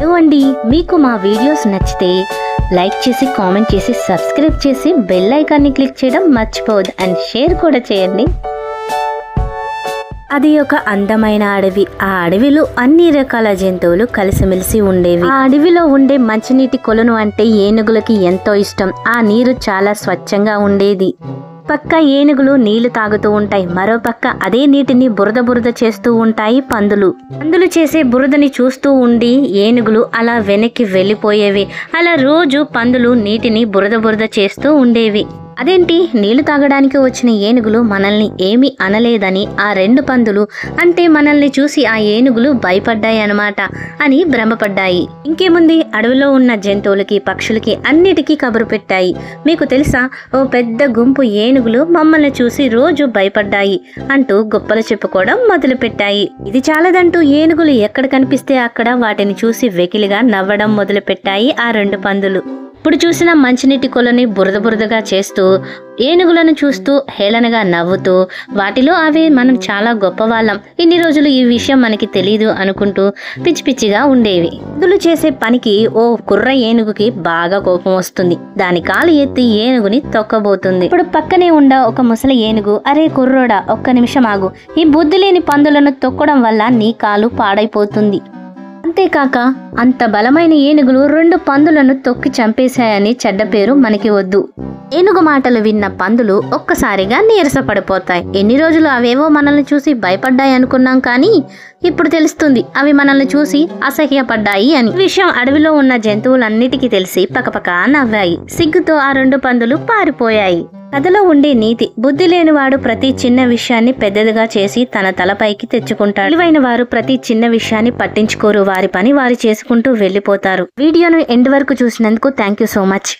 ఇవ్వండి. మీకు మా వీడియోస్ నచ్చితే లైక్ చేసి కామెంట్ చేసి సబ్స్క్రైబ్ చేసి బెల్ ఐకాన్ని క్లిక్ చేయడం మర్చిపోవద్దు అండ్ షేర్ కూడా చేయండి. అది ఒక అందమైన అడవి. ఆ అడవిలో అన్ని రకాల జంతువులు కలిసిమెలిసి ఉండేవి. ఆ అడవిలో ఉండే మంచినీటి కొలను అంటే ఏనుగులకి ఎంతో ఇష్టం. ఆ నీరు చాలా స్వచ్ఛంగా ఉండేది. పక్క ఏనుగులు నీళ్లు తాగుతూ ఉంటాయి, మరో పక్క అదే నీటిని బురద చేస్తూ ఉంటాయి పందులు. పందులు చేసే బురదని చూస్తూ ఉండి ఏనుగులు అలా వెనక్కి వెళ్ళిపోయేవి. అలా రోజు పందులు నీటిని బురద చేస్తూ ఉండేవి. అదేంటి, నీళ్లు తాగడానికి వచ్చిన ఏనుగులు మనల్ని ఏమీ అనలేదని ఆ రెండు పందులు అంటే మనల్ని చూసి ఆ ఏనుగులు భయపడ్డాయి అన్నమాట అని భ్రమపడ్డాయి. ఇంకేముంది, అడవిలో ఉన్న జంతువులకి పక్షులకి అన్నిటికీ కబురు పెట్టాయి. మీకు తెలుసా, ఓ పెద్ద గుంపు ఏనుగులు మమ్మల్ని చూసి రోజు భయపడ్డాయి అంటూ గొప్పలు చెప్పుకోవడం మొదలు పెట్టాయి. ఇది చాలదంటూ ఏనుగులు ఎక్కడ కనిపిస్తే అక్కడ వాటిని చూసి వెకిలిగా నవ్వడం మొదలు పెట్టాయి ఆ రెండు పందులు. ఇప్పుడు చూసిన మంచినీటి కొలని బురదగా చేస్తూ ఏనుగులను చూస్తూ హేళనగా నవ్వుతూ వాటిలో అవే మనం చాలా గొప్పవాళ్ళం, ఇన్ని రోజులు ఈ విషయం మనకి తెలీదు అనుకుంటూ పిచ్చిగా ఉండేవి. పందులు చేసే పనికి ఓ కుర్ర ఏనుగుకి బాగా కోపం వస్తుంది. దాని కాలు ఎత్తి ఏనుగుని తొక్కబోతుంది. ఇప్పుడు పక్కనే ఉండ ఒక ముసలి ఏనుగు, అరే కుర్రోడా, ఒక్క నిమిషం ఆగు, ఈ బుద్ధి లేని పందులను తొక్కడం వల్ల నీ కాలు పాడైపోతుంది. అంతేకాక అంత బలమైన ఏనుగులు రెండు పందులను తొక్కి చంపేశాయని చెడ్డ పేరు మనకి వద్దు. ఏనుగు మాటలు విన్న పందులు ఒక్కసారిగా నీరసపడిపోతాయి. ఎన్ని రోజులు అవేవో మనల్ని చూసి భయపడ్డాయి అనుకున్నాం, కానీ ఇప్పుడు తెలుస్తుంది అవి మనల్ని చూసి అసహ్యపడ్డాయి అని. ఈ విషయం అడవిలో ఉన్న జంతువులన్నిటికీ తెలిసి పకపకా నవ్వాయి. సిగ్గుతో ఆ రెండు పందులు పారిపోయాయి. కథలో ఉండే నీతి, బుద్ధి లేనివాడు ప్రతి చిన్న విషయాన్ని పెద్దదిగా చేసి తన తలపైకి తెచ్చుకుంటాడు. తెలివైన వారు ప్రతి చిన్న విషయాన్ని పట్టించుకోరు, వారి పని వారు చేసుకుంటూ వెళ్ళిపోతారు. వీడియోను ఎండ్ వరకు చూసినందుకు థ్యాంక్ యూ సో మచ్.